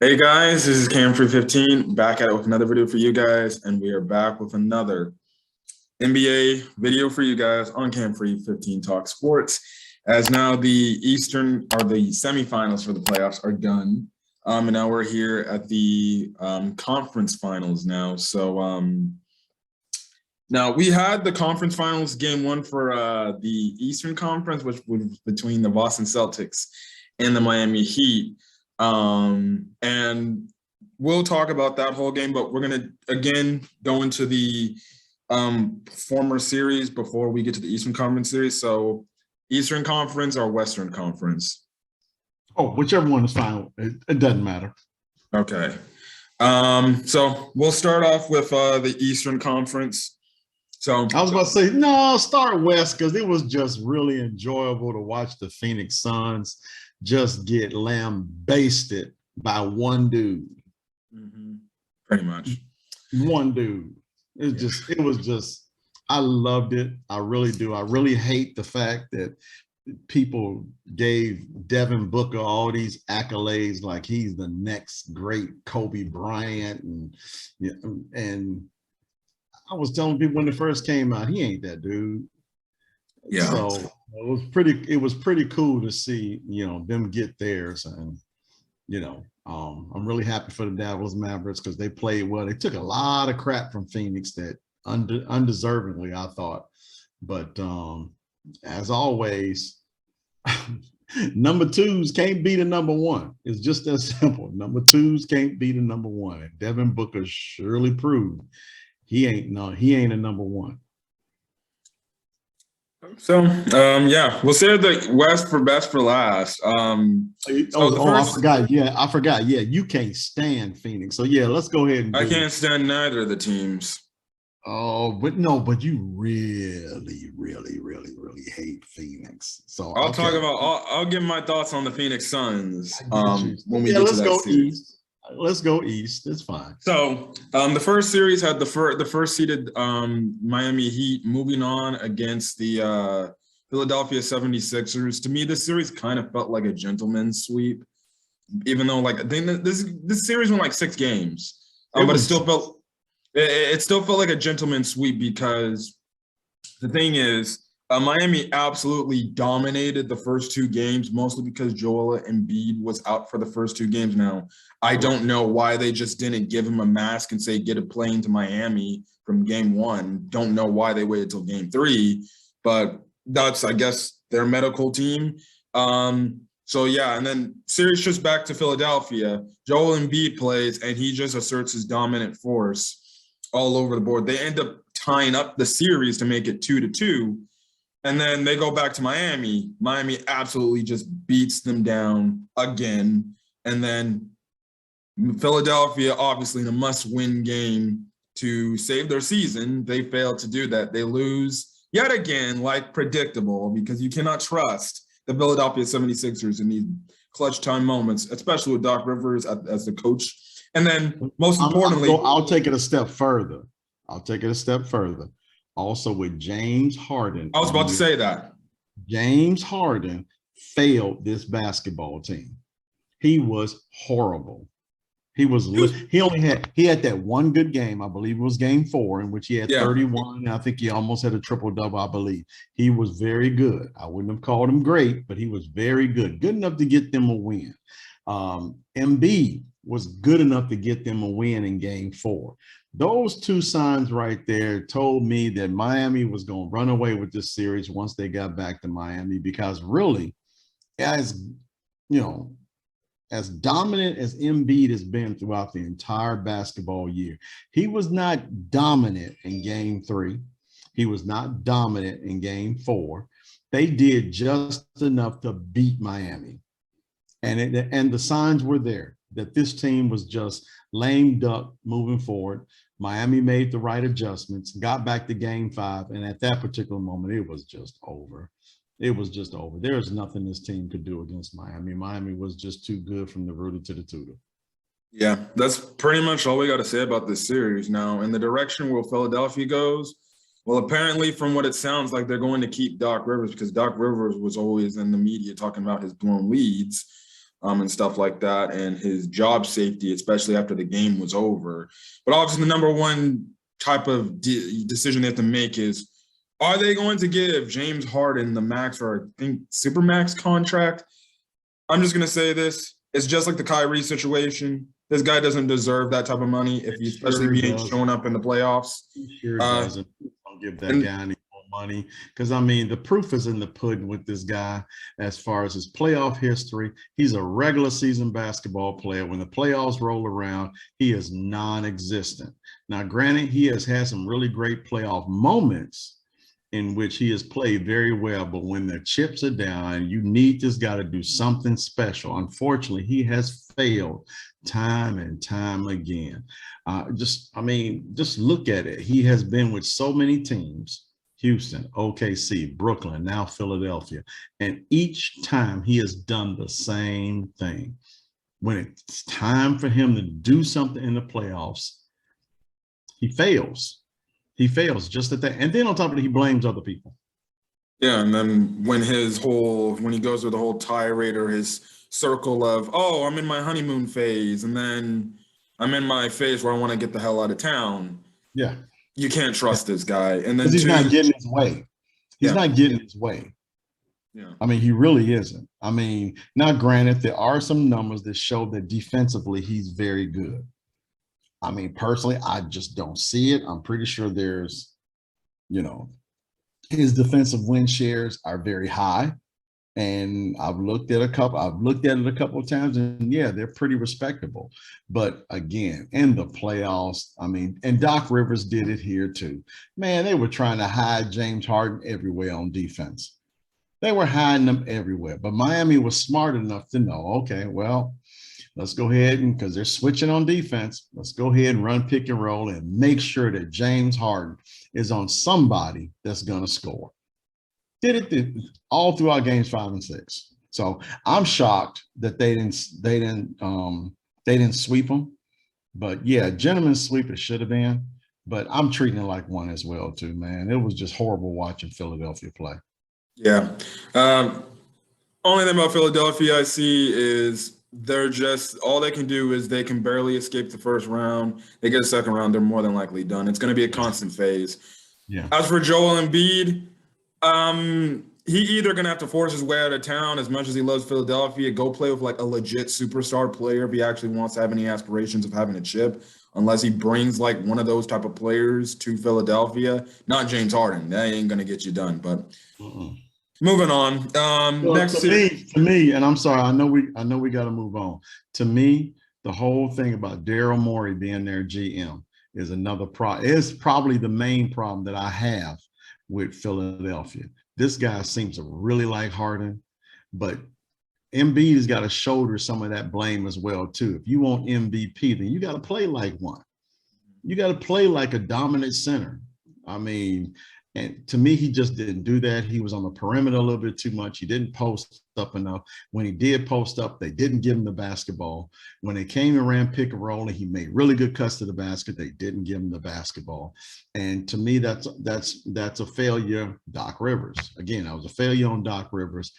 Hey guys, this is Cam315 back at it with another video for you guys, and we are back with another NBA video for you guys on Cam315 Talk Sports. As now the Eastern or the semifinals for the playoffs are done, and now we're here at the conference finals now. So now we had the conference finals game one for the Eastern Conference, which was between the Boston Celtics and the Miami Heat. And we'll talk about that whole game, but we're going to again go into the former series before we get to the Eastern Conference series. So Eastern Conference or Western Conference? Oh, whichever one is fine. It doesn't matter. Okay. So we'll start off with the Eastern Conference. So I was about to say, no, start West because it was just really enjoyable to watch the Phoenix Suns just get lambasted by one dude. Mm-hmm. Pretty much. One dude. It was just, I loved it. I really do. I really hate the fact that people gave Devin Booker all these accolades like he's the next great Kobe Bryant. And I was telling people when it first came out, he ain't that dude. Yeah. So it was pretty cool to see, them get theirs. And, I'm really happy for the Dallas Mavericks because they played well. They took a lot of crap from Phoenix that undeservingly, I thought. But as always, number twos can't beat a number one. It's just that simple. Number twos can't beat a number one. And Devin Booker surely proved he ain't a number one. So, yeah, we'll save the West for best for last. I forgot. Yeah, I forgot. Yeah, you can't stand Phoenix. So, yeah, let's go ahead and I can't stand neither of the teams. Oh, but you really, really, really, really hate Phoenix. So I'll give my thoughts on the Phoenix Suns when we get to that series. East. Let's go East. It's fine. So the first series had the first seeded Miami Heat moving on against the Philadelphia 76ers. To me, this series kind of felt like a gentleman's sweep, even though I think this series went like 6 games, but it still felt like a gentleman's sweep because the thing is, Miami absolutely dominated the first 2 games, mostly because Joel Embiid was out for the first 2 games. Now, I don't know why they just didn't give him a mask and say, get a plane to Miami from game 1. Don't know why they waited till game 3, but that's, I guess, their medical team. So, yeah, and then series just back to Philadelphia. Joel Embiid plays, and he just asserts his dominant force all over the board. They end up tying up the series to make it 2-2. And then they go back to Miami. Miami absolutely just beats them down again. And then Philadelphia, obviously in a must-win game to save their season, they fail to do that. They lose yet again, like predictable, because you cannot trust the Philadelphia 76ers in these clutch time moments, especially with Doc Rivers as the coach. And then most importantly, I'll take it a step further. Also with James Harden. I was about to say that. James Harden failed this basketball team. He was horrible. He had that one good game, I believe it was game 4, in which he had 31. And I think he almost had a triple-double, I believe. He was very good. I wouldn't have called him great, but he was very good. Good enough to get them a win. Embiid was good enough to get them a win in game 4. Those 2 signs right there told me that Miami was going to run away with this series once they got back to Miami, because really, as dominant as Embiid has been throughout the entire basketball year, he was not dominant in game 3. He was not dominant in game 4. They did just enough to beat Miami. And the signs were there that this team was just lame duck moving forward. Miami made the right adjustments, got back to game 5, and at that particular moment, it was just over. It was just over. There's nothing this team could do against Miami. Miami was just too good from the rooter to the tutor. Yeah, that's pretty much all we got to say about this series. Now, in the direction where Philadelphia goes, well, apparently from what it sounds like, they're going to keep Doc Rivers, because Doc Rivers was always in the media talking about his blown leads. and stuff like that, and his job safety, especially after the game was over. But obviously, the number one type of decision they have to make is, are they going to give James Harden the max, or I think super max contract? I'm just going to say this. It's just like the Kyrie situation. This guy doesn't deserve that type of money if he especially being showing up in the playoffs. He sure doesn't. Don't give that guy any more money, because I mean the proof is in the pudding with this guy as far as his playoff history. He's a regular season basketball player. When the playoffs roll around, he is non-existent. Now, granted, he has had some really great playoff moments in which he has played very well, but when the chips are down, you need this guy to do something special. Unfortunately, he has failed time and time again. Just look at it. He has been with so many teams: Houston, OKC, Brooklyn, now Philadelphia. And each time he has done the same thing. When it's time for him to do something in the playoffs, he fails. He fails just at that. And then on top of it, he blames other people. Yeah, and then when he goes through the whole tirade or his circle of, oh, I'm in my honeymoon phase, and then I'm in my phase where I want to get the hell out of town. Yeah. You can't trust this guy. And then he's not getting his way. He's not getting his way. Yeah. I mean, he really isn't. I mean, now granted, there are some numbers that show that defensively he's very good. I mean, personally, I just don't see it. I'm pretty sure there's, his defensive win shares are very high. And I've looked at it a couple of times, and yeah, they're pretty respectable. But again, in the playoffs, I mean, and Doc Rivers did it here too. Man, they were trying to hide James Harden everywhere on defense. They were hiding them everywhere. But Miami was smart enough to know, okay, well, let's go ahead, and because they're switching on defense, let's go ahead and run pick and roll and make sure that James Harden is on somebody that's going to score. Did it all throughout games 5 and 6. So I'm shocked that they didn't sweep them. But yeah, gentleman's sweep it should have been. But I'm treating it like one as well too, man. It was just horrible watching Philadelphia play. Yeah. Only thing about Philadelphia I see is they're just, all they can do is they can barely escape the first round. They get a second round, they're more than likely done. It's going to be a constant phase. Yeah. As for Joel Embiid, he either gonna have to force his way out of town, as much as he loves Philadelphia, go play with like a legit superstar player if he actually wants to have any aspirations of having a chip, unless he brings like one of those type of players to Philadelphia. Not James Harden. That ain't gonna get you done. But moving on. To me, and I'm sorry, I know we got to move on. To me, the whole thing about Daryl Morey being their GM is another problem. Is probably the main problem that I have with Philadelphia. This guy seems to really like Harden, but Embiid has got to shoulder some of that blame as well too. If you want MVP, then you got to play like one. You got to play like a dominant center. I mean, and to me, he just didn't do that. He was on the perimeter a little bit too much. He didn't post up enough. When he did post up, they didn't give him the basketball. When they came and ran pick and roll and he made really good cuts to the basket, they didn't give him the basketball. And to me, that's a failure. Doc Rivers. Again, I was a failure on Doc Rivers.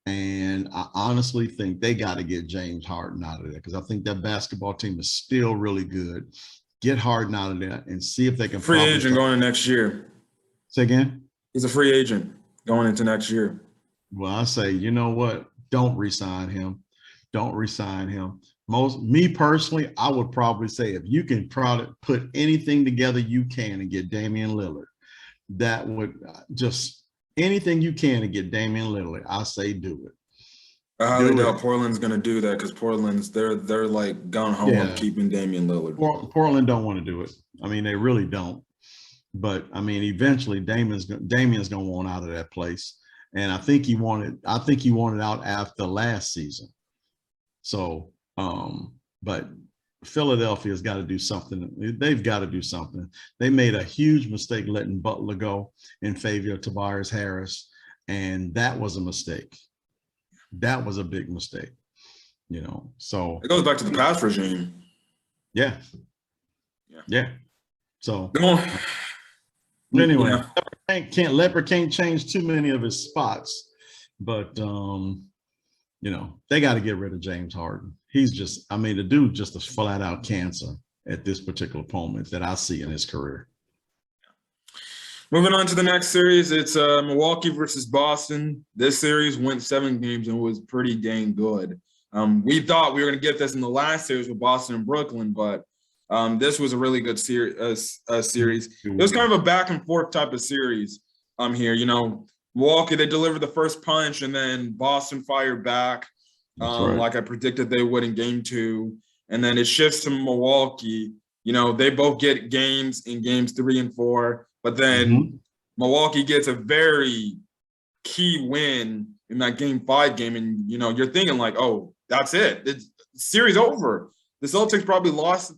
And I honestly think they got to get James Harden out of there, because I think that basketball team is still really good. Get Harden out of there and see if they can. Free agent going into next year. Say again? He's a free agent going into next year. Well, I say, you know what? Don't re-sign him. Don't re-sign him. Me personally, I would probably say if you can put anything together you can and get Damian Lillard, that would just anything you can to get Damian Lillard, I say do it. I highly doubt Portland's going to do that, because Portland's they're like gun ho on keeping Damian Lillard. Portland don't want to do it. I mean, they really don't. But I mean, eventually Damian's gonna want out of that place, and I think he wanted out after last season. So, but Philadelphia's got to do something. They've got to do something. They made a huge mistake letting Butler go in favor of Tobias Harris, and that was a mistake. That was a big mistake. So it goes back to the past regime. Yeah. So. But anyway, Leopard can't change too many of his spots, but They got to get rid of James Harden. He's just, I mean, the dude just a flat out cancer at this particular moment that I see in his career. Moving on to the next series, it's Milwaukee versus Boston. This series went 7 games and was pretty dang good. We thought we were going to get this in the last series with Boston and Brooklyn, but this was a really good series. It was kind of a back and forth type of series here. Milwaukee, they delivered the first punch, and then Boston fired back Right. like I predicted they would in game 2. And then it shifts to Milwaukee. They both get games in games 3 and 4. But then Milwaukee gets a very key win in that game 5 game. And, you're thinking like, oh, that's it. It's series over. The Celtics probably lost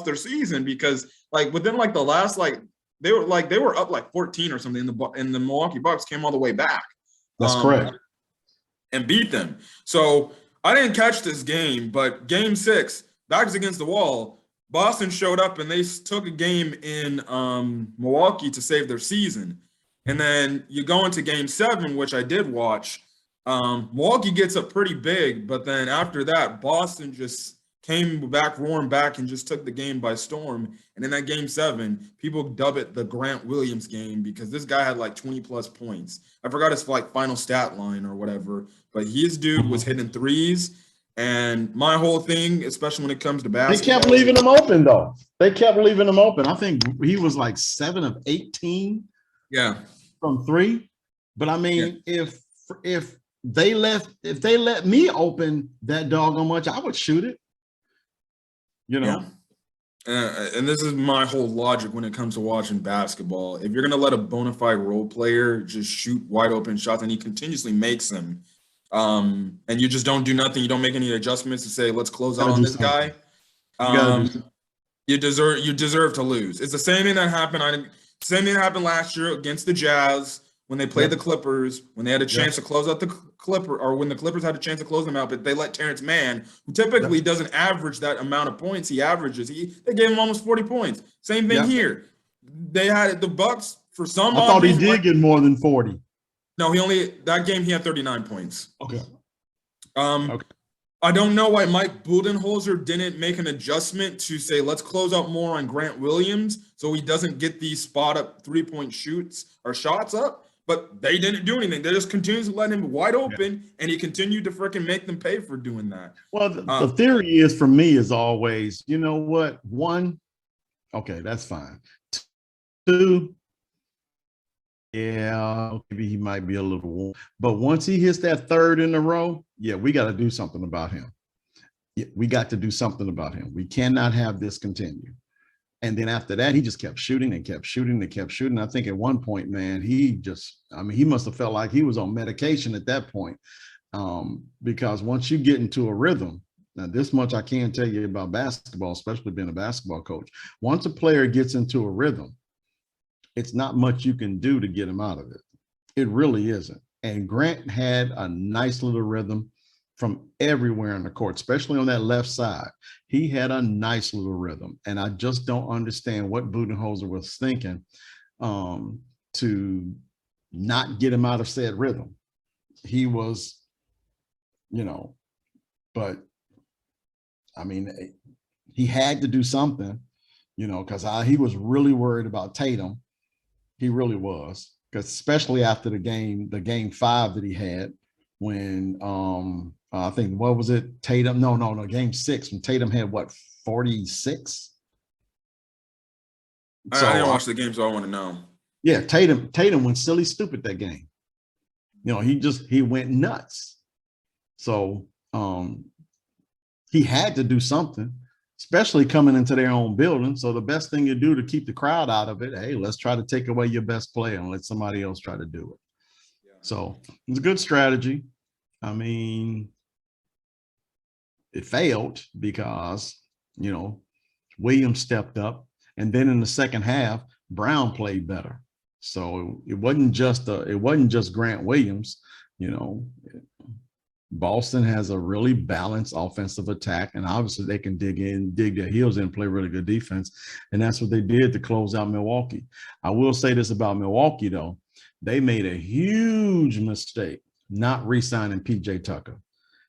their season because within the last, they were up 14 or something and the Milwaukee Bucks came all the way back. That's correct. And beat them. So I didn't catch this game, but game 6, backs against the wall, Boston showed up and they took a game in Milwaukee to save their season. And then you go into game 7, which I did watch. Milwaukee gets up pretty big, but then after that, Boston just came back, roaring back, and just took the game by storm. And in that game 7, people dub it the Grant Williams game because this guy had 20-plus points. I forgot his final stat line or whatever, but his dude was hitting threes. And my whole thing, especially when it comes to basketball, they kept leaving him open, though. They kept leaving him open. I think he was 7 of 18. Yeah, from 3. But I mean, if they let me open that doggone much, I would shoot it. Yeah. And this is my whole logic when it comes to watching basketball. If you're going to let a bona fide role player just shoot wide open shots and he continuously makes them, and you just don't do nothing, you don't make any adjustments to say, let's close out on this guy, you deserve to lose. It's the same thing that happened. Same thing happened last year against the Jazz when they played the Clippers, when they had a chance to close out the Clipper, or when the Clippers had a chance to close them out, but they let Terrence Mann, who typically doesn't average that amount of points he averages, they gave him almost 40 points. Same thing here. They had the Bucks for some. I thought he did get more than 40. No, that game he had 39 points. Okay. I don't know why Mike Budenholzer didn't make an adjustment to say, let's close out more on Grant Williams so he doesn't get these spot up 3-point shoots or shots up. But they didn't do anything. They just continued to let him wide open, and he continued to freaking make them pay for doing that. Well, the theory is, for me, is always, you know what? 1, okay, that's fine. 2, yeah, maybe he might be a little warm. But once he hits that 3rd in a row, we got to do something about him. We got to do something about him. We cannot have this continue. And then after that, he just kept shooting and kept shooting and kept shooting. I think at one point, man, he must have felt like he was on medication at that point. Because once you get into a rhythm, now this much I can tell you about basketball, especially being a basketball coach. Once a player gets into a rhythm, it's not much you can do to get him out of it. It really isn't. And Grant had a nice little rhythm from everywhere on the court, especially on that left side. He had a nice little rhythm. And I just don't understand what Budenholzer was thinking to not get him out of said rhythm. He was, but I mean, he had to do something, because he was really worried about Tatum. He really was, because especially after the game 5 that he had when I think, what was it? Tatum? No, game 6 when Tatum had 46. I didn't watch the game, so I want to know. Yeah, Tatum went silly stupid that game. He went nuts. So he had to do something, especially coming into their own building. So the best thing you do to keep the crowd out of it, hey, let's try to take away your best player and let somebody else try to do it. Yeah. So it's a good strategy. I mean, it failed because, Williams stepped up. And then in the second half, Brown played better. So it wasn't just Grant Williams. Boston has a really balanced offensive attack, and obviously they can dig their heels in and play really good defense. And that's what they did to close out Milwaukee. I will say this about Milwaukee, though. They made a huge mistake not re-signing PJ Tucker.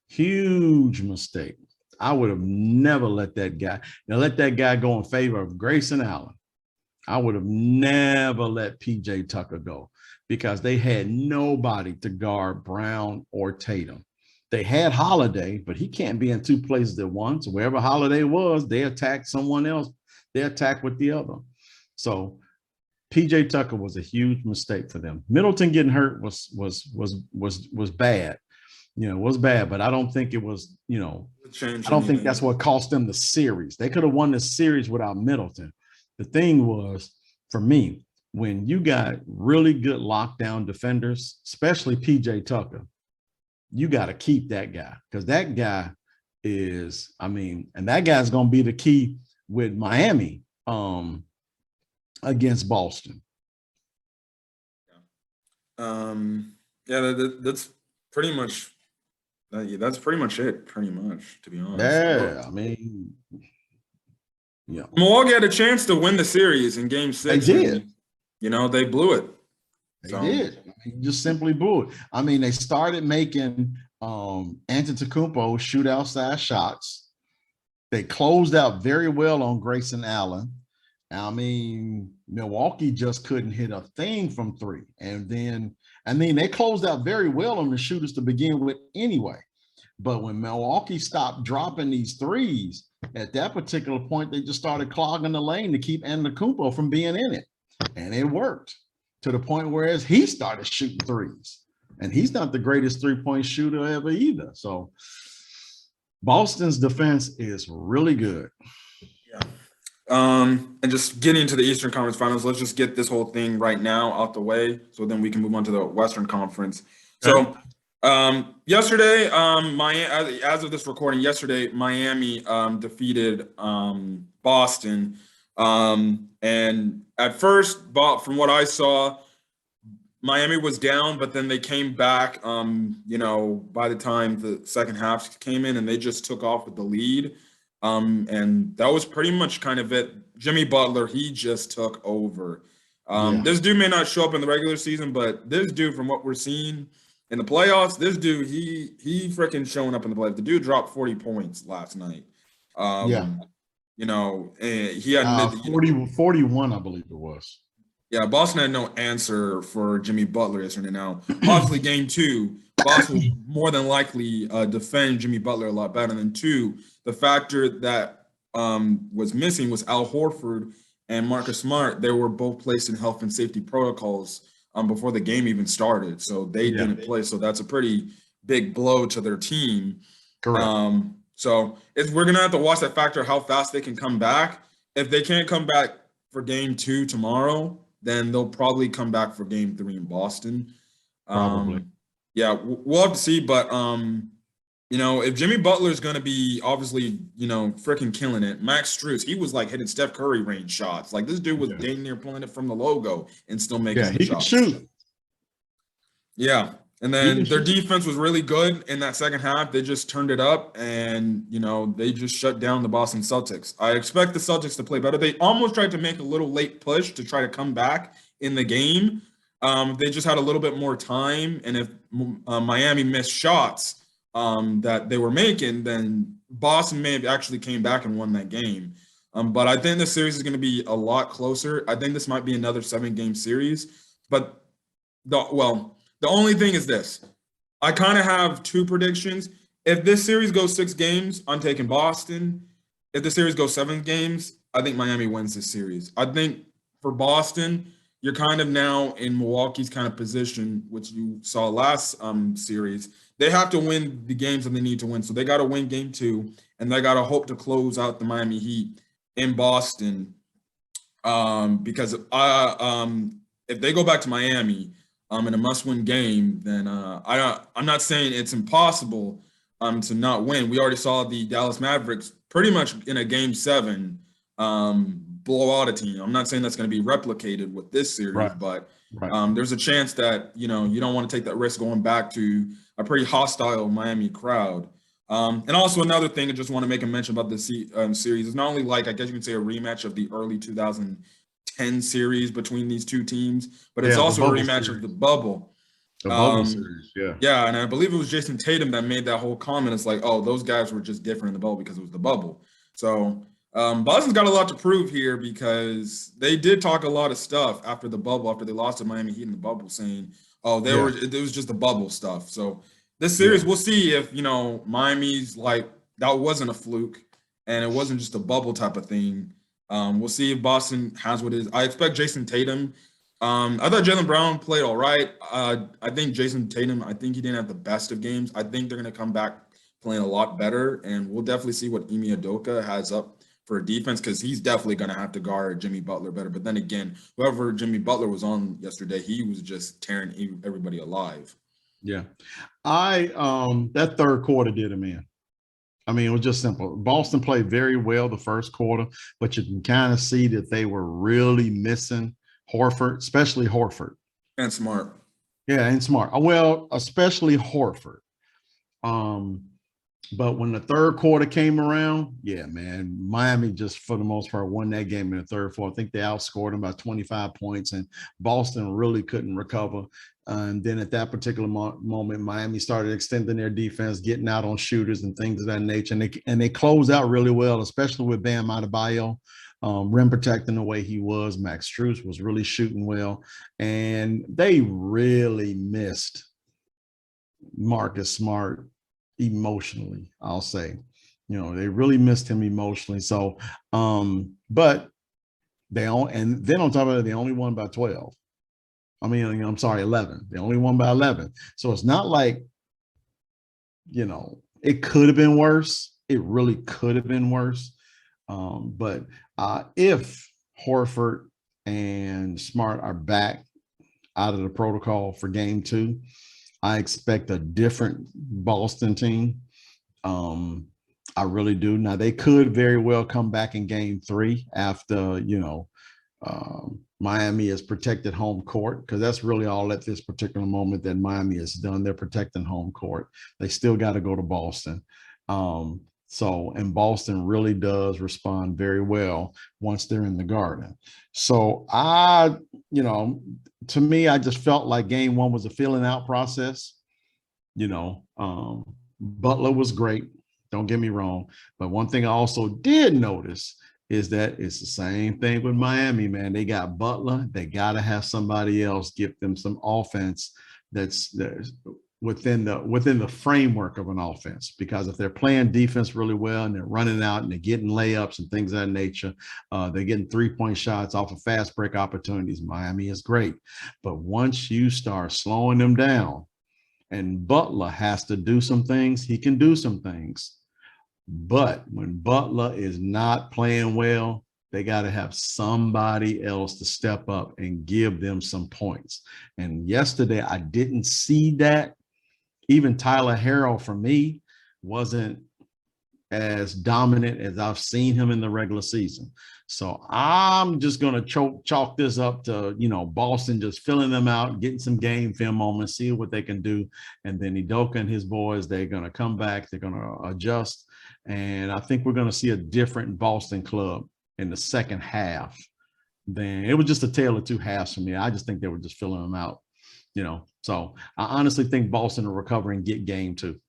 Huge mistake. I would have never let that guy go in favor of Grayson Allen. I would have never let PJ Tucker go because they had nobody to guard Brown or Tatum. They had Holiday, but he can't be in two places at once. Wherever Holiday was, they attacked someone else. They attacked with the other. So PJ Tucker was a huge mistake for them. Middleton getting hurt was bad. Was bad, but I don't think it was, I don't think that's what cost them the series. They could have won the series without Middleton. The thing was, for me, when you got really good lockdown defenders, especially PJ Tucker, you got to keep that guy because that guy is, and that guy's going to be the key with Miami against Boston. That's pretty much. That's pretty much it, pretty much, to be honest. Yeah. Milwaukee had a chance to win the series in Game 6. They did. They blew it. They did. Just simply blew it. They started making Antetokounmpo shoot outside shots. They closed out very well on Grayson Allen. Milwaukee just couldn't hit a thing from three. And then, they closed out very well on the shooters to begin with anyway. But when Milwaukee stopped dropping these threes, at that particular point, they just started clogging the lane to keep Antetokounmpo from being in it. And it worked to the point where he started shooting threes. And he's not the greatest three-point shooter ever either. So Boston's defense is really good. Yeah. And just getting into the Eastern Conference Finals, let's just get this whole thing right now out the way so then we can move on to the Western Conference. So yesterday, as of this recording, Miami defeated Boston. And at first, from what I saw, Miami was down, but then they came back, by the time the second half came in and they just took off with the lead. And that was pretty much kind of it. Jimmy Butler, he just took over. This dude may not show up in the regular season, but this dude, from what we're seeing in the playoffs, this dude, he freaking showing up in the playoffs. The dude dropped 40 points last night. He had 41, I believe it was. Yeah, Boston had no answer for Jimmy Butler yesterday. Now, obviously, Game 2, Boston will more than likely defend Jimmy Butler a lot better than 2. The factor that was missing was Al Horford and Marcus Smart. They were both placed in health and safety protocols before the game even started, so they didn't play. So that's a pretty big blow to their team. Correct. So we're gonna have to watch that factor, how fast they can come back. If they can't come back for Game 2 tomorrow, then they'll probably come back for Game 3 in Boston. Probably. We'll have to see. But, if Jimmy Butler is going to be obviously, freaking killing it, Max Strus, he was like hitting Steph Curry range shots. Like this dude was dang near pulling it from the logo and still making the shots. Can shoot. Yeah. And then their defense was really good in that second half. They just turned it up and, they just shut down the Boston Celtics. I expect the Celtics to play better. They almost tried to make a little late push to try to come back in the game. They just had a little bit more time. And if Miami missed shots that they were making, then Boston may have actually came back and won that game. But I think the series is going to be a lot closer. I think this might be another 7-game series. But the only thing is this. I kind of have 2 predictions. If this series goes 6 games, I'm taking Boston. If the series goes 7 games, I think Miami wins this series. I think for Boston, you're kind of now in Milwaukee's kind of position, which you saw last series. They have to win the games that they need to win. So they got to win Game 2, and they got to hope to close out the Miami Heat in Boston. Because if they go back to Miami, in a must-win game, then I'm not saying it's impossible to not win. We already saw the Dallas Mavericks pretty much in a Game 7 blow out a team. I'm not saying that's going to be replicated with this series, but there's a chance that you don't want to take that risk going back to a pretty hostile Miami crowd. And also another thing I just want to make a mention about this series is not only I guess you can say a rematch of the early 2010 series between these two teams, but it's also a rematch of the bubble. The bubble series, yeah. Yeah, and I believe it was Jason Tatum that made that whole comment. It's like, oh, those guys were just different in the bubble because it was the bubble. So Boston's got a lot to prove here because they did talk a lot of stuff after the bubble, after they lost to Miami Heat in the bubble, saying, oh, it was just the bubble stuff. So this series, we'll see if, Miami's like, that wasn't a fluke and it wasn't just a bubble type of thing. We'll see if Boston has what it is. I expect Jason Tatum. I thought Jaylen Brown played all right. I think Jason Tatum, I think he didn't have the best of games. I think they're going to come back playing a lot better, and we'll definitely see what Ime Udoka has up for defense because he's definitely going to have to guard Jimmy Butler better. But then again, whoever Jimmy Butler was on yesterday, he was just tearing everybody alive. Yeah. That third quarter did him in. I mean, it was just simple. Boston played very well the first quarter, but you can kind of see that they were really missing Horford, especially Horford. And Smart. Yeah, and Smart. Well, especially Horford. But when the third quarter came around, yeah, man, Miami just for the most part won that game in the third quarter. I think they outscored them by 25 points, and Boston really couldn't recover. And then at that particular moment, Miami started extending their defense, getting out on shooters and things of that nature. And they closed out really well, especially with Bam Adebayo, rim protecting the way he was. Max Strus was really shooting well. And they really missed Marcus Smart emotionally, I'll say. They really missed him emotionally. So, but and then on top of it, they only won by 12. I mean, I'm sorry, 11. They only won by 11. So it's not like, it could have been worse. It really could have been worse. But if Horford and Smart are back out of the protocol for game 2, I expect a different Boston team. I really do. Now, they could very well come back in game 3 after, Miami has protected home court, because that's really all at this particular moment that Miami has done. They're protecting home court. They still got to go to Boston. And Boston really does respond very well once they're in the Garden. So to me, I just felt like game 1 was a filling out process. Butler was great. Don't get me wrong. But one thing I also did notice is that it's the same thing with Miami, man. They got Butler. They got to have somebody else give them some offense that's within the framework of an offense. Because if they're playing defense really well and they're running out and they're getting layups and things of that nature, they're getting 3-point shots off of fast break opportunities, Miami is great. But once you start slowing them down and Butler has to do some things, he can do some things. But when Butler is not playing well, they got to have somebody else to step up and give them some points. And yesterday, I didn't see that. Even Tyler Herro, for me, wasn't as dominant as I've seen him in the regular season. So I'm just going to chalk this up to, Boston just filling them out, getting some game film moments, see what they can do. And then Udoka and his boys, they're going to come back. They're going to adjust. And I think we're going to see a different Boston club in the second half. Then it was just a tale of two halves for me. I just think they were just filling them out, So I honestly think Boston will recover and get game 2.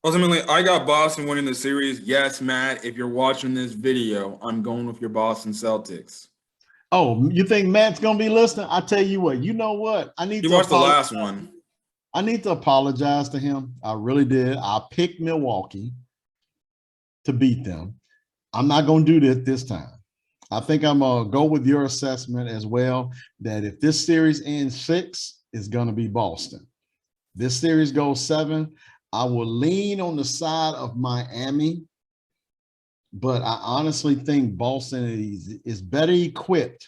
Ultimately, I got Boston winning the series. Yes, Matt, if you're watching this video, I'm going with your Boston Celtics. Oh, you think Matt's going to be listening? I tell you what, you know what? I need to watch the last one. I need to apologize to him. I really did. I picked Milwaukee to beat them. I'm not going to do this time. I think I'm going to go with your assessment as well, that if this series ends 6, it's going to be Boston. This series goes 7. I will lean on the side of Miami, but I honestly think Boston is better equipped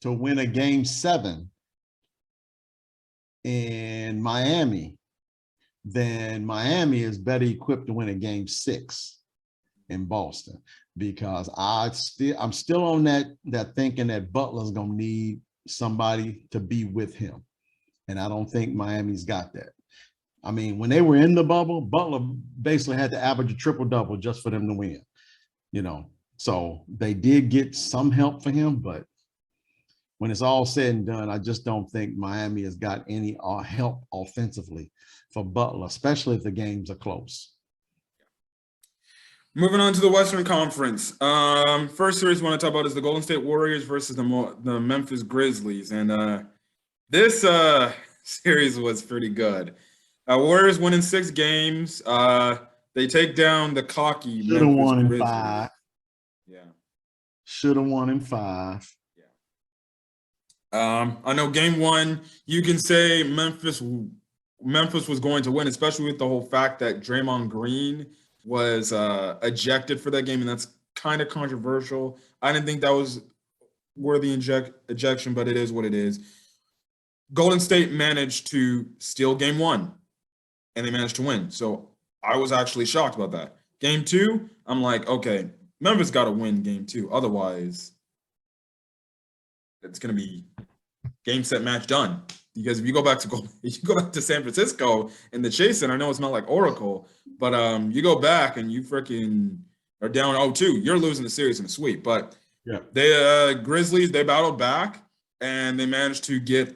to win a game 7 in Miami than Miami is better equipped to win a game 6 in Boston, because I'm still on that thinking that Butler's gonna need somebody to be with him, and I don't think Miami's got that. I mean, when they were in the bubble, Butler basically had to average a triple-double just for them to win, So they did get some help for him, but when it's all said and done, I just don't think Miami has got any help offensively for Butler, especially if the games are close. Moving on to the Western Conference. First series I want to talk about is the Golden State Warriors versus the Memphis Grizzlies. And this series was pretty good. Warriors winning 6 games. They take down the cocky Should have Memphis won in Grizzlies. 5. Yeah. Should have won in 5. I know game 1, you can say Memphis was going to win, especially with the whole fact that Draymond Green was ejected for that game, and that's kind of controversial. I didn't think that was worthy ejection, but it is what it is. Golden State managed to steal game 1, and they managed to win. So I was actually shocked about that. Game 2, I'm like, okay, Memphis got to win game 2. Otherwise, it's going to be game, set, match, done. Because if you go back to San Francisco in the Chase Center, I know it's not like Oracle, but you go back and you freaking are down 0-2. You're losing the series in a sweep. But yeah, they Grizzlies, they battled back and they managed to get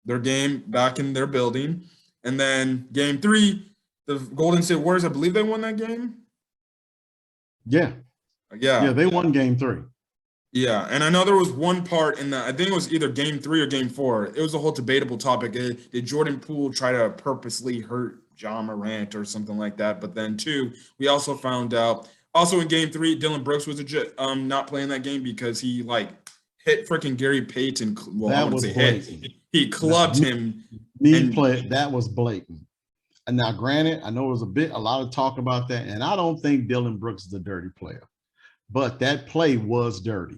their game back in their building. And then game 3, the Golden State Warriors, I believe they won that game. Yeah, they won game 3. Yeah, and I know there was one part in that, I think it was either game 3 or game 4. It was a whole debatable topic. Did Jordan Poole try to purposely hurt John Morant or something like that? But then 2, we also found out, also in game 3, Dylan Brooks was not playing that game because he hit freaking Gary Payton. Well, that I wouldn't was say blatant. hit. He clubbed him. That was blatant. And now, granted, I know there was a lot of talk about that, and I don't think Dylan Brooks is a dirty player. But that play was dirty.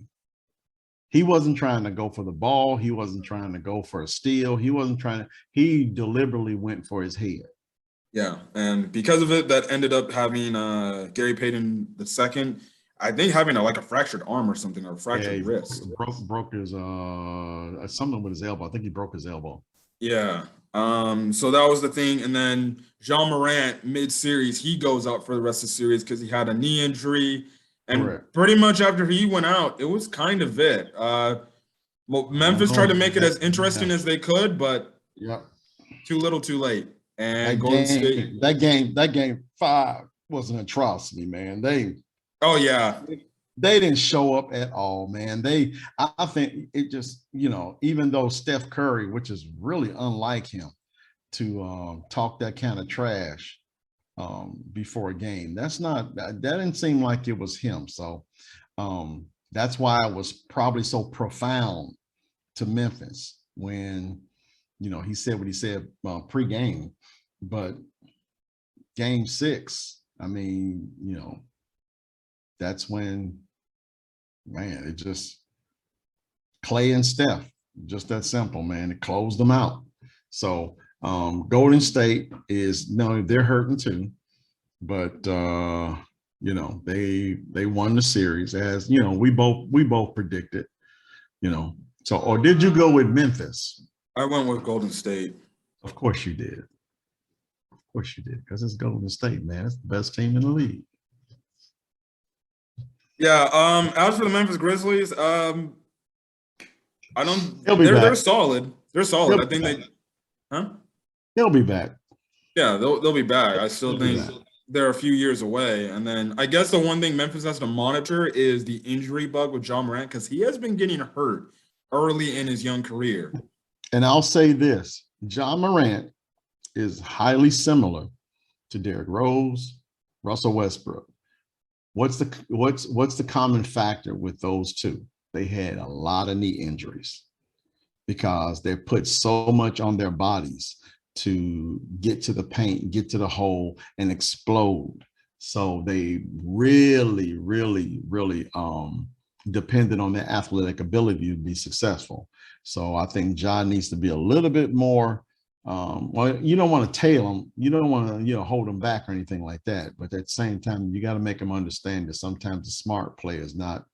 He wasn't trying to go for the ball. He wasn't trying to go for a steal. He deliberately went for his head. Yeah, and because of it, that ended up having Gary Payton II, I think having a fractured arm or something, or a fractured wrist. Broke his something with his elbow. I think he broke his elbow. Yeah. So that was the thing. And then John Morant mid-series, he goes out for the rest of the series because he had a knee injury. And Correct. Pretty much after he went out, it was kind of it. Well, Memphis tried to make it as interesting as they could, but too little, too late. And Golden State. That game 5 was an atrocity, man. They didn't show up at all, man. I think it just, even though Steph Curry, which is really unlike him to talk that kind of trash before a game, that didn't seem like it was him. So that's why it was probably so profound to Memphis when, he said what he said pre-game. But game 6, I mean, that's when, man, it just Clay and Steph, just that simple, man. It closed them out. So Golden State they're hurting too, but they won the series, as we both predicted. So, or did you go with Memphis? I went with Golden State. Of course you did. Of course you did, because it's Golden State, man. It's the best team in the league. Yeah. As for the Memphis Grizzlies, they're solid. They're solid. I think They'll be back. Yeah, they'll be back. I still think they're a few years away. And then I guess the one thing Memphis has to monitor is the injury bug with John Morant, because he has been getting hurt early in his young career. And I'll say this, John Morant is highly similar to Derrick Rose, Russell Westbrook. What's the common factor with those two? They had a lot of knee injuries because they put so much on their bodies to get to the paint, get to the hole, and explode. So they really, really, really depended on their athletic ability to be successful. So I think John needs to be a little bit more, you don't want to tail him. You don't want to, hold him back or anything like that. But at the same time, you got to make him understand that sometimes the smart play is not,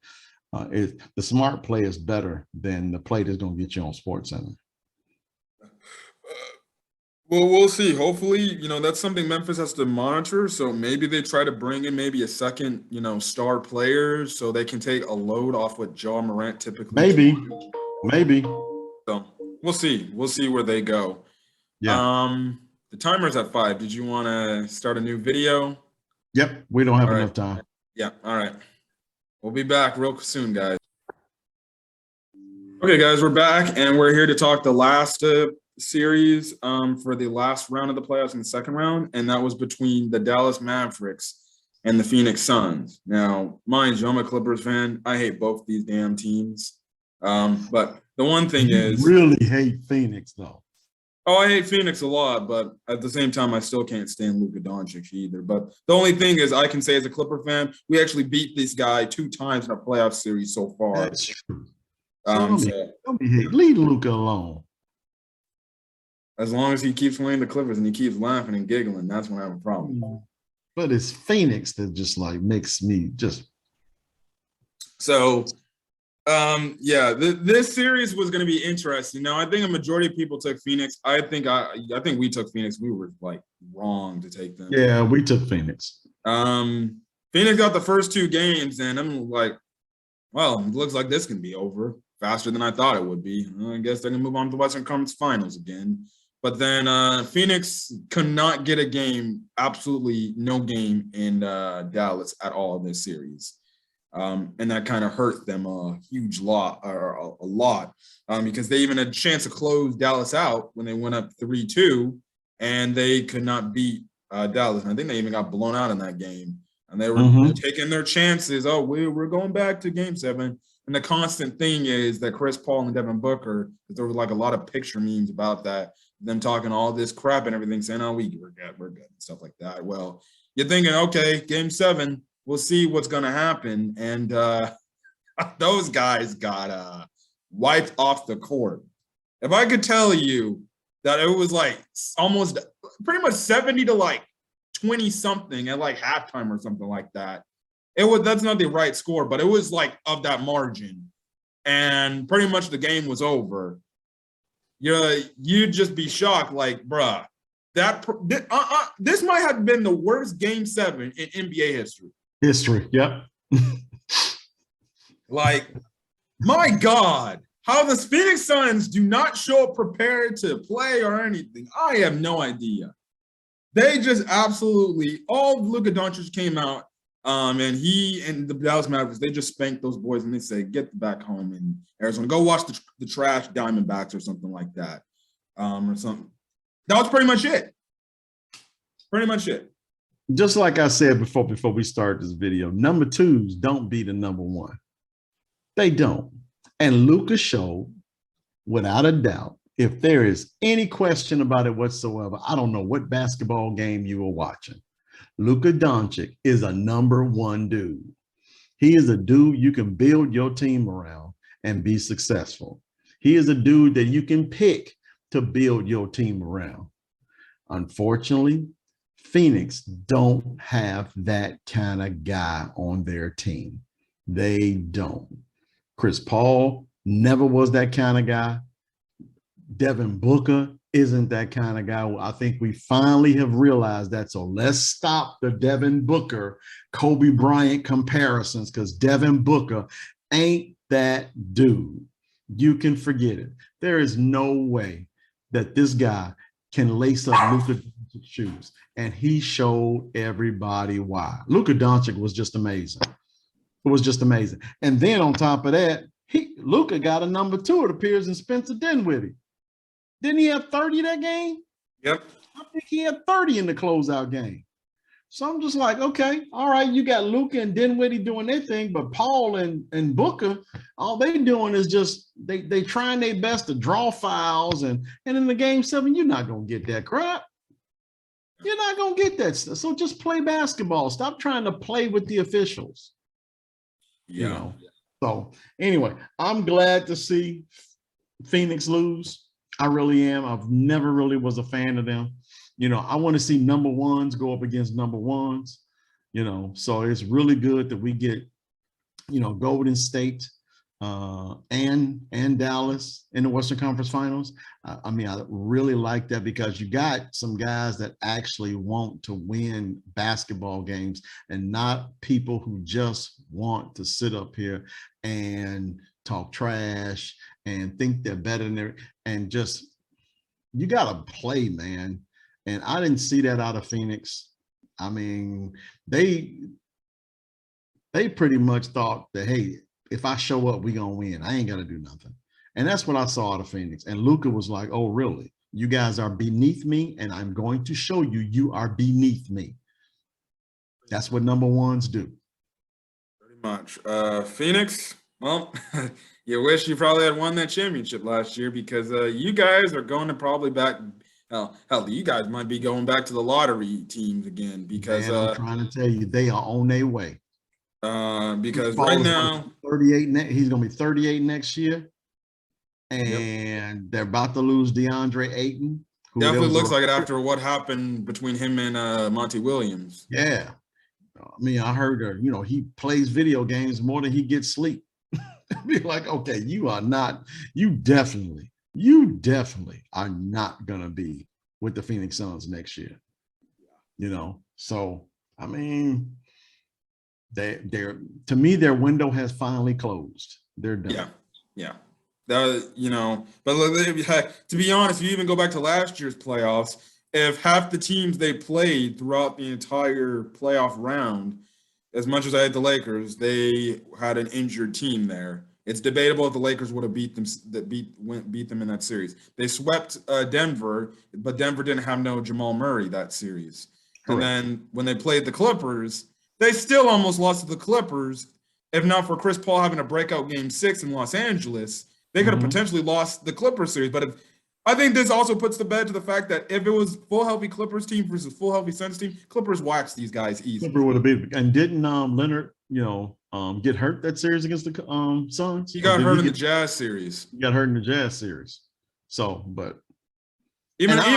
the smart play is better than the play that's going to get you on SportsCenter. Well, we'll see. Hopefully, that's something Memphis has to monitor. So maybe they try to bring in maybe a second, star player so they can take a load off what John Morant typically Maybe. Maybe. So we'll see. We'll see where they go. Yeah. The timer's at 5. Did you want to start a new video? Yep. We don't have All right. enough time. Yeah. All right. We'll be back real soon, guys. Okay, guys, we're back, and we're here to talk the last series for the last round of the playoffs in the second round, and that was between the Dallas Mavericks and the Phoenix Suns. Now, mind you, I'm a Clippers fan. I hate both these damn teams. But the one thing is, really hate Phoenix, though. Oh, I hate Phoenix a lot, but at the same time, I still can't stand Luka Doncic either. But the only thing is, I can say as a Clipper fan, we actually beat this guy 2 times in a playoff series so far. That's true. Leave Luka alone. As long as he keeps playing the Clippers and he keeps laughing and giggling, that's when I have a problem. But it's Phoenix that just like makes me just. So, this series was going to be interesting. Now, I think a majority of people took Phoenix. I think we took Phoenix. We were like wrong to take them. Yeah, we took Phoenix. Phoenix got the first 2 games, and I'm like, well, it looks like this can be over faster than I thought it would be. I guess they're going to move on to the Western Conference Finals again. But then Phoenix could not get a game, absolutely no game in Dallas at all in this series. And that kind of hurt them a lot, because they even had a chance to close Dallas out when they went up 3-2, and they could not beat Dallas. And I think they even got blown out in that game. And they were taking their chances. Oh, we're going back to Game 7. And the constant thing is that Chris Paul and Devin Booker, because there were like a lot of picture memes about that, them talking all this crap and everything, saying, oh, we're good, and stuff like that. Well, you're thinking, okay, Game 7, we'll see what's going to happen. And those guys got wiped off the court. If I could tell you that it was like almost pretty much 70 to like 20 something at like halftime or something like that. That's not the right score, but it was like of that margin. And pretty much the game was over. You'd just be shocked, like, bruh, this might have been the worst Game 7 in NBA history. Yep. Like, my God, how the Phoenix Suns do not show up prepared to play or anything, I have no idea. They just absolutely, all Luka Doncic came out, and he and the Dallas Mavericks, they just spanked those boys, and they said, get back home in Arizona. Go watch the trash Diamondbacks or something like that, or something. That was pretty much it. Just like I said before we start this video, number 2s don't beat a number 1. They don't. And Luka showed, without a doubt, if there is any question about it whatsoever, I don't know what basketball game you were watching. Luka Doncic is a number 1 dude. He is a dude you can build your team around and be successful. He is a dude that you can pick to build your team around. Unfortunately, Phoenix don't have that kind of guy on their team. They don't. Chris Paul never was that kind of guy. Devin Booker isn't that kind of guy. I think we finally have realized that. So let's stop the Devin Booker, Kobe Bryant comparisons, because Devin Booker ain't that dude. You can forget it. There is no way that this guy can lace up Luka Doncic's shoes. And he showed everybody why. Luka Doncic was just amazing. It was just amazing. And then on top of that, Luka got a number 2, it appears, in Spencer Dinwiddie. Didn't he have 30 that game? Yep. I think he had 30 in the closeout game. So I'm just like, okay, all right, you got Luka and Dinwiddie doing their thing, but Paul and Booker, all they doing is just they trying their best to draw fouls, and in the Game 7, you're not gonna get that crap. You're not gonna get that stuff. So just play basketball. Stop trying to play with the officials. Yeah. You know? So anyway, I'm glad to see Phoenix lose. I really am. I've never really was a fan of them. You know, I want to see number 1s go up against number 1s, you know, so it's really good that we get, you know, Golden State and Dallas in the Western Conference Finals. I mean, I really like that because you got some guys that actually want to win basketball games and not people who just want to sit up here and talk trash and think they're better than their, and just, you got to play, man. And I didn't see that out of Phoenix. I mean, they pretty much thought that, hey, if I show up, we gonna win. I ain't gotta do nothing. And that's what I saw out of Phoenix. And Luka was like, oh, really? You guys are beneath me, and I'm going to show you you are beneath me. That's what number ones do. Pretty much. Phoenix, well, you wish you probably had won that championship last year, because you guys are going to probably back. Hell, you guys might be going back to the lottery teams again, because Man, I'm trying to tell you, they are on their way. Because right now, 38. He's going to be 38 next year, and they're about to lose DeAndre Ayton. Definitely looks like it after what happened between him and Monty Williams. Yeah, I mean, I heard he plays video games more than he gets sleep. Be like, okay, you definitely are not gonna be with the Phoenix Suns next year. So I mean, they're to me, their window has finally closed. They're done. Yeah. But to be honest, if you even go back to last year's playoffs, if half the teams they played throughout the entire playoff round, as much as I hate the Lakers, they had an injured team there. It's debatable if the Lakers would have beat them in that series. They swept Denver, but Denver didn't have no Jamal Murray that series. Correct. And then when they played the Clippers, they still almost lost to the Clippers. If not for Chris Paul having a breakout game 6 in Los Angeles, they could have potentially lost the Clippers series. But I think this also puts to bed to the fact that if it was full healthy Clippers team versus full healthy Suns team, Clippers waxed these guys easy. Clipper would have been, and didn't Leonard, get hurt that series against the Suns? He got hurt in the Jazz series. He got hurt in the Jazz series. So, but even then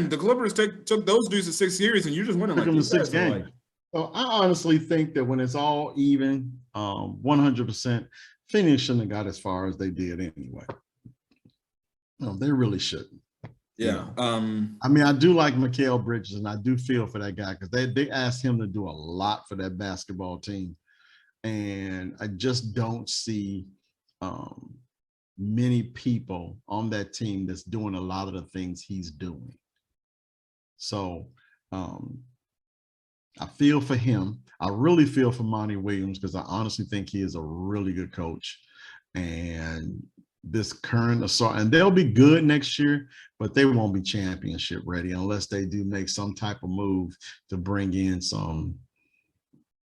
the Clippers took those dudes to 6 series, and you just winning like them to 6 games. So I honestly think that when it's all even, 100%, Phoenix shouldn't have got as far as they did anyway. No, they really shouldn't. Yeah. I mean, I do like Mikal Bridges, and I do feel for that guy, because they asked him to do a lot for that basketball team. And I just don't see many people on that team that's doing a lot of the things he's doing. So I feel for him. I really feel for Monty Williams, because I honestly think he is a really good coach. And this current assault, and they'll be good next year, but they won't be championship ready unless they do make some type of move to bring in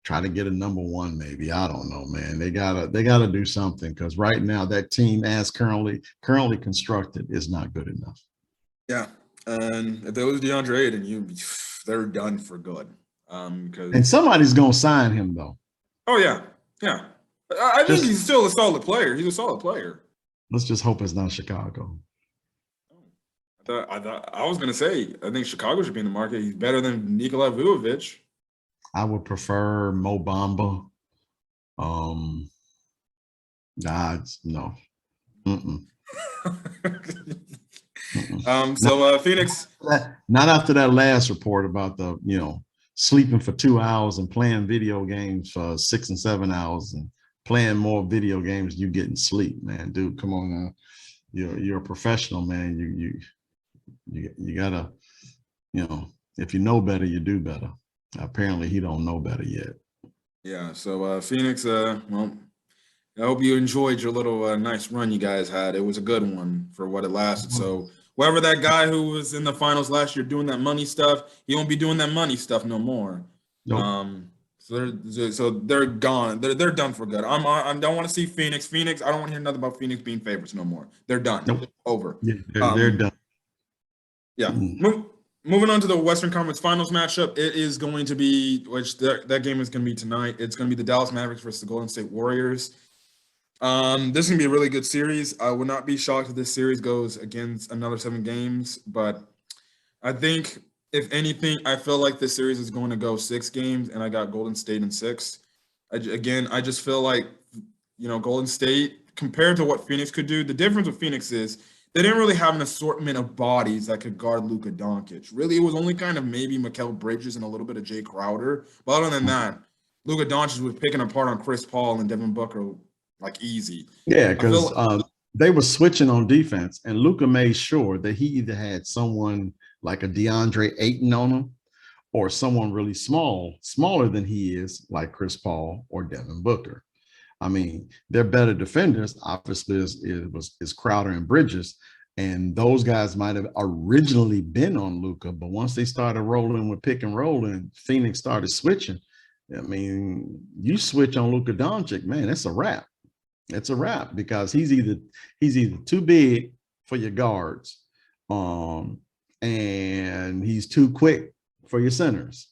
try to get a number one, maybe. I don't know, man. They gotta do something, because right now that team, as currently constructed, is not good enough. Yeah, and if they lose DeAndre Ayton, they're done for good. And somebody's gonna sign him though. Oh yeah. I think he's still a solid player. He's a solid player. Let's just hope it's not Chicago. I was gonna say, I think Chicago should be in the market. He's better than Nikola Vujovic. I would prefer Mo Bamba. No. Phoenix. Not after that last report about the sleeping for 2 hours and playing video games for 6 and 7 hours and playing more video games, you getting sleep, man. Dude, come on now. You're a professional, man. You gotta, if you know better, you do better. Apparently he don't know better yet. Yeah. So Phoenix, well, I hope you enjoyed your little nice run you guys had. It was a good one for what it lasted. So whoever that guy who was in the finals last year doing that money stuff, he won't be doing that money stuff no more. Nope. So they're gone. They're done for good. I don't want to see Phoenix. I don't want to hear nothing about Phoenix being favorites no more. They're done. Nope. Over. Yeah, they're done. Yeah. Moving on to the Western Conference Finals matchup, it is going to be, that game is going to be tonight. It's going to be the Dallas Mavericks versus the Golden State Warriors. This is going to be a really good series. I would not be shocked if this series goes against another 7 games, but I think, if anything, I feel like this series is going to go 6 games, and I got Golden State in 6. I just feel like, Golden State, compared to what Phoenix could do, the difference with Phoenix is they didn't really have an assortment of bodies that could guard Luka Doncic. Really, it was only kind of maybe Mikal Bridges and a little bit of Jay Crowder. But other than that, Luka Doncic was picking apart on Chris Paul and Devin Booker like easy. Yeah, I feel because they were switching on defense, and Luka made sure that he either had someone like a DeAndre Ayton on him, or someone really smaller than he is, like Chris Paul or Devin Booker. I mean, they're better defenders. Obviously, is Crowder and Bridges, and those guys might have originally been on Luka, but once they started rolling with pick and roll, and Phoenix started switching, I mean, you switch on Luka Doncic, man, it's a wrap. It's a wrap because he's either too big for your guards, and he's too quick for your centers.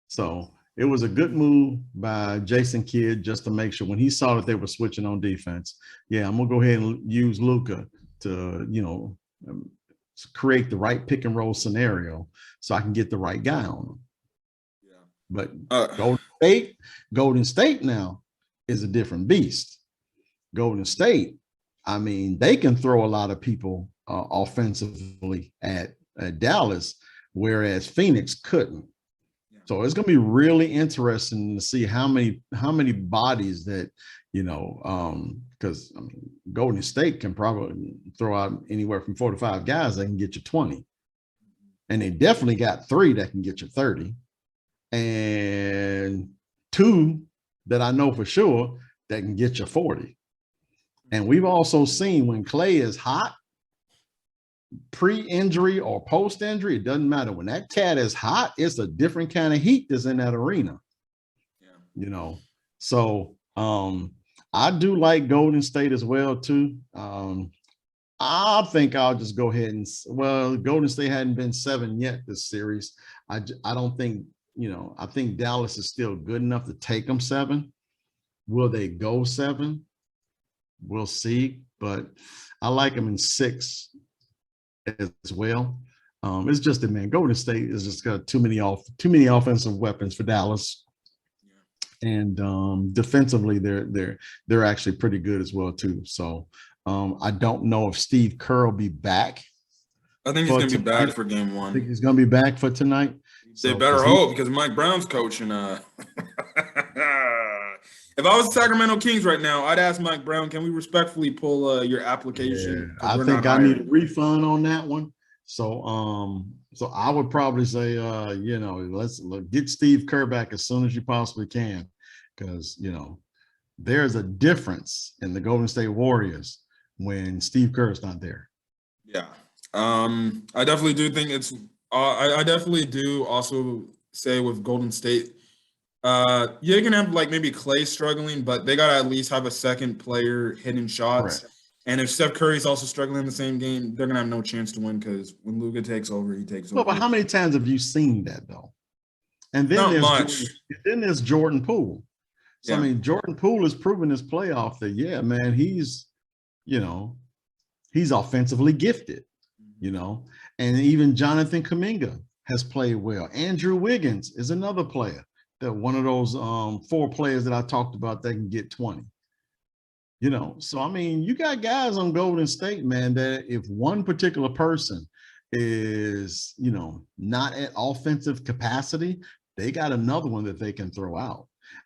So it was a good move by Jason Kidd just to make sure when he saw that they were switching on defense. Yeah, I'm gonna go ahead and use Luka to create the right pick and roll scenario so I can get the right guy on him. yeah. But Golden State now is a different beast. Golden State, I mean, they can throw a lot of people offensively at Dallas, whereas Phoenix couldn't. Yeah. So it's going to be really interesting to see how many bodies that, because I mean, Golden State can probably throw out anywhere from 4 to 5 guys that can get you 20. And they definitely got 3 that can get you 30. And 2 that I know for sure that can get you 40. And we've also seen when Clay is hot, pre-injury or post-injury, it doesn't matter. When that cat is hot, it's a different kind of heat that's in that arena. Yeah. So I do like Golden State as well too. I think I'll just go ahead and, Golden State hadn't been 7 yet this series. I don't think, I think Dallas is still good enough to take them 7. Will they go 7? We'll see, but I like them in 6 as well. It's just that, man, Golden State is just got too many offensive weapons for Dallas, and defensively they're actually pretty good as well too. So I don't know if Steve Kerr will be back. I think he's going to be back for game 1. I think he's going to be back for tonight. They better hope, because Mike Brown's coaching. If I was the Sacramento Kings right now, I'd ask Mike Brown, can we respectfully pull your application? Yeah, I think I need a refund on that one. So so I would probably say, let's get Steve Kerr back as soon as you possibly can, because, there's a difference in the Golden State Warriors when Steve Kerr is not there. Yeah. I definitely do think it's I definitely do also say with Golden State, you can have like maybe Clay struggling, but they got to at least have a second player hitting shots. Correct. And if Steph Curry's also struggling in the same game, they're going to have no chance to win, because when Luka takes over, he takes over. But how many times have you seen that, though? And then there's Jordan Poole. So, yeah. I mean, Jordan Poole has proven his playoff that, yeah, man, he's offensively gifted, and even Jonathan Kuminga has played well. Andrew Wiggins is another player, that one of those 4 players that I talked about that can get 20. So I mean, you got guys on Golden State, man, that if one particular person is, not at offensive capacity, they got another one that they can throw out.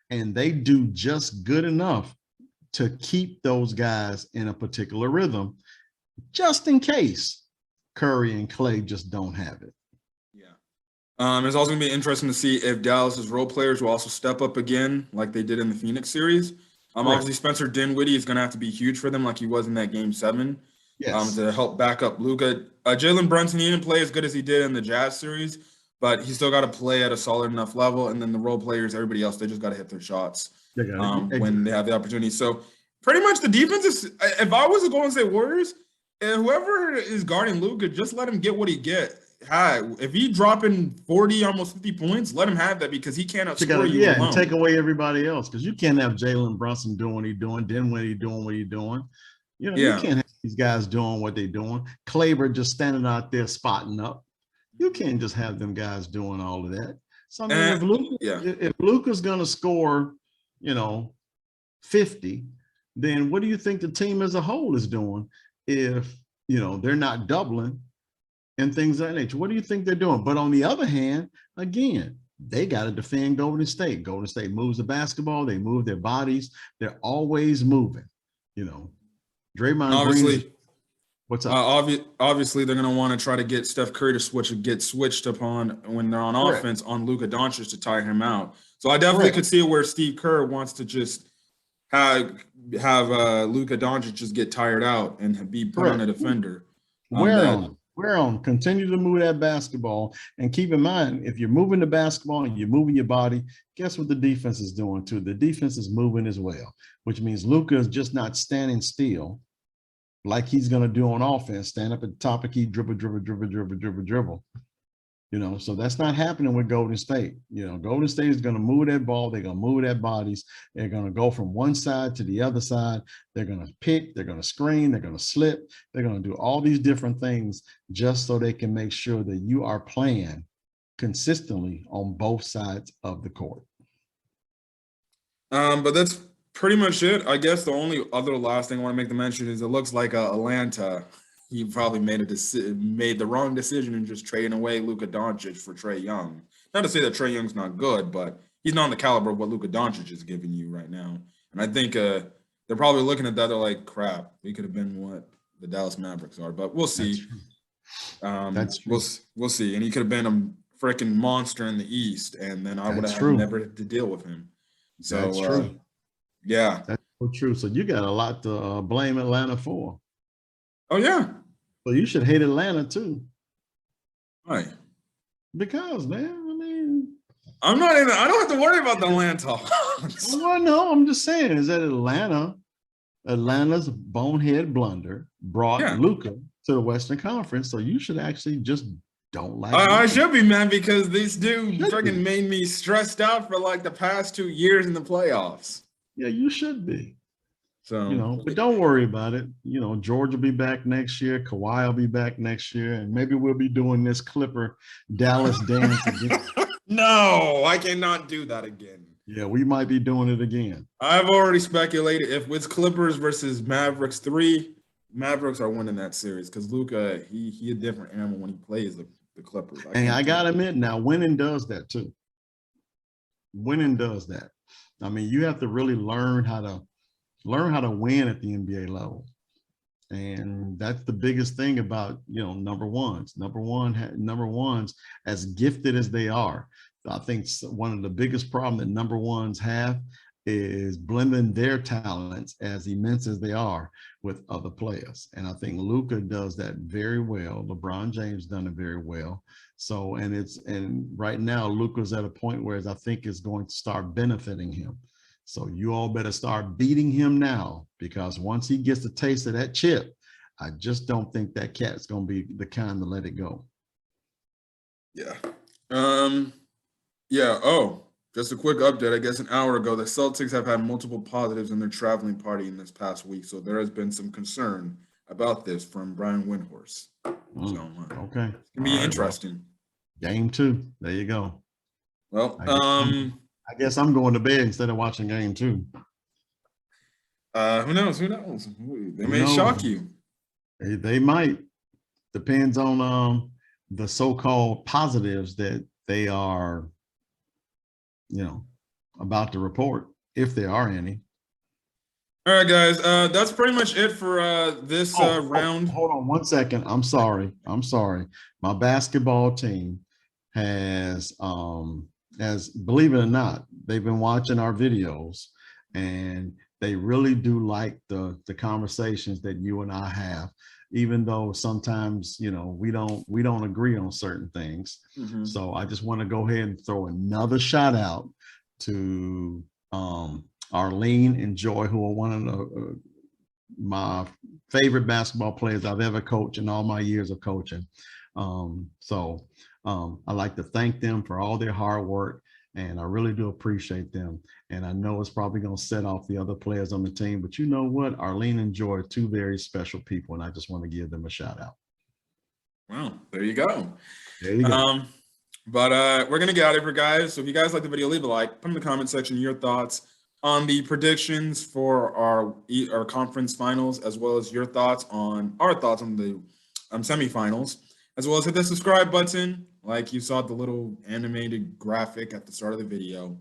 And they do just good enough to keep those guys in a particular rhythm, just in case Curry and Clay just don't have it. Yeah. It's also going to be interesting to see if Dallas's role players will also step up again like they did in the Phoenix series. Obviously, Spencer Dinwiddie is going to have to be huge for them like he was in that Game 7 to help back up Luka. Jalen Brunson, he didn't play as good as he did in the Jazz series, but he still got to play at a solid enough level. And then the role players, everybody else, they just got to hit their shots when they have the opportunity. So pretty much the defense is – if I was a Golden State Warriors, whoever is guarding Luka, just let him get what he get. If he dropping 40, almost 50 points, let him have that, because he can't outscore you alone. And take away everybody else, because you can't have Jalen Brunson doing what he's doing, Dinwiddie doing what he's doing. You can't have these guys doing what they're doing. Kleber just standing out there spotting up. You can't just have them guys doing all of that. So I mean, if Luka's going to score, 50, then what do you think the team as a whole is doing if, they're not doubling and things of that nature? What do you think they're doing? But on the other hand, again, they got to defend Golden State. Golden State moves the basketball. They move their bodies. They're always moving. You know, Draymond Obviously, Green. What's up? obviously, they're going to want to try to get Steph Curry to get switched upon when they're on Correct. offense on Luka Doncic to tire him out. So I definitely could see where Steve Kerr wants to just have Luka Doncic just get tired out and be put on a defender. Wear on. Continue to move that basketball, and keep in mind, if you're moving the basketball and you're moving your body, guess what the defense is doing too? The defense is moving as well, which means Luka is just not standing still like he's going to do on offense, stand up at the top and keep dribble. You know, so that's not happening with Golden State. You know, Golden State is going to move that ball. They're going to move their bodies. They're going to go from one side to the other side. They're going to pick. They're going to screen. They're going to slip. They're going to do all these different things just so they can make sure that you are playing consistently on both sides of the court. But that's pretty much it. I guess the only other last thing I want to make the mention is it looks like Atlanta. He probably made the wrong decision in just trading away Luka Doncic for Trae Young. Not to say that Trae Young's not good, but he's not on the caliber of what Luka Doncic is giving you right now. And I think they're probably looking at that. They're like, crap, we could have been what the Dallas Mavericks are, but we'll see. That's true. We'll see. And he could have been a freaking monster in the East, and then I would have never to deal with him. So that's true. Yeah, that's so true. So you got a lot to blame Atlanta for. Oh yeah. So you should hate Atlanta too. Why? Because, man, I mean, I don't have to worry about the Atlanta. Well, no, I'm just saying is that Atlanta's bonehead blunder brought Luka to the Western Conference. So you should actually just don't like I should be, man, because this dude freaking made me stressed out for like the past 2 years in the playoffs. Yeah, you should be. So, you know, but don't worry about it. You know, George will be back next year. Kawhi will be back next year. And maybe we'll be doing this Clipper Dallas dance again. No, I cannot do that again. Yeah, we might be doing it again. I've already speculated if it's Clippers versus Mavericks 3, Mavericks are winning that series because Luka, he a different animal when he plays the Clippers. I got to admit, now winning does that too. Winning does that. I mean, you have to really learn how to win at the NBA level. And that's the biggest thing about, you know, number ones, as gifted as they are. I think one of the biggest problems that number ones have is blending their talents, as immense as they are, with other players. And I think Luka does that very well. LeBron James done it very well. So, and right now Luka's at a point where I think is going to start benefiting him. So you all better start beating him now, because once he gets a taste of that chip, I just don't think that cat's going to be the kind to let it go. Yeah. Yeah. Oh, just a quick update. I guess an hour ago, the Celtics have had multiple positives in their traveling party in this past week. So there has been some concern about this from Brian Windhorst. So, okay. It's going to be interesting. Well, game 2. There you go. Well, I guess I'm going to bed instead of watching game 2. Who knows? They may shock you. They might. Depends on the so-called positives that they are, you know, about to report, if there are any. All right, guys. That's pretty much it for this round. Hold on 1 second. I'm sorry. My basketball team has believe it or not, they've been watching our videos, and they really do like the conversations that you and I have, even though sometimes, you know, we don't agree on certain things. Mm-hmm. So I just want to go ahead and throw another shout out to Arlene and Joy, who are one of my favorite basketball players I've ever coached in all my years of coaching. I'd like to thank them for all their hard work, and I really do appreciate them. And I know it's probably going to set off the other players on the team, but you know what? Arlene and Joy are 2 very special people, and I just want to give them a shout out. Well, there you go. There you go. But we're going to get out of here, guys. So if you guys like the video, leave a like, put in the comment section your thoughts on the predictions for our conference finals, as well as our thoughts on the semifinals, as well as hit the subscribe button, like you saw the little animated graphic at the start of the video.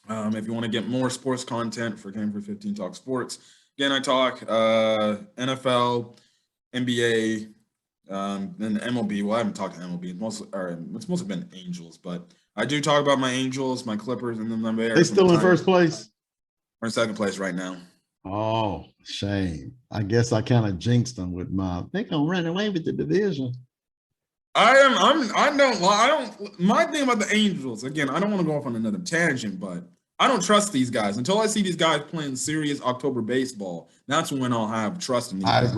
If you want to get more sports content for Game for 15 Talk Sports, Again, I talk NFL, NBA, then MLB. Well, I haven't talked to MLB. It's mostly been Angels, but I do talk about my Angels, my Clippers, and then my Bears. They still in first place? We're in second place right now. Oh, shame. I guess I kind of jinxed them with they gonna run away with the division. I don't my thing about the Angels, again, I don't want to go off on another tangent, but I don't trust these guys until I see these guys playing serious October baseball. That's when I'll have trust in these guys.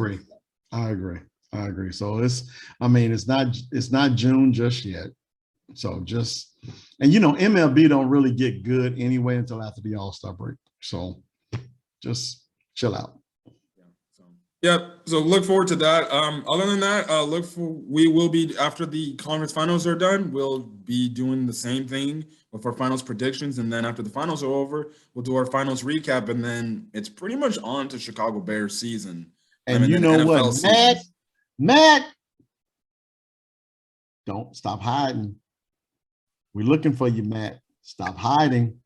I agree. So it's not June just yet. So MLB don't really get good anyway until after the All-Star break. So just chill out. So look forward to that. Other than that, we will be, after the conference finals are done, we'll be doing the same thing with our finals predictions. And then after the finals are over, we'll do our finals recap. And then it's pretty much on to Chicago Bears season. And you know what, Matt, don't stop hiding. We're looking for you, Matt. Stop hiding.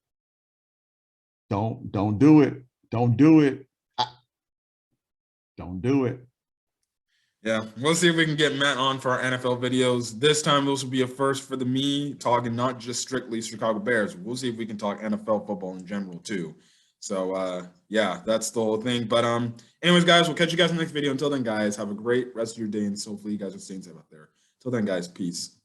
Don't do it. Don't do it. Don't do it. Yeah, we'll see if we can get Matt on for our NFL videos. This time, this will be a first for me, talking not just strictly Chicago Bears. We'll see if we can talk NFL football in general, too. So, yeah, that's the whole thing. But anyways, guys, we'll catch you guys in the next video. Until then, guys, have a great rest of your day, and hopefully you guys are staying safe out there. Until then, guys, peace.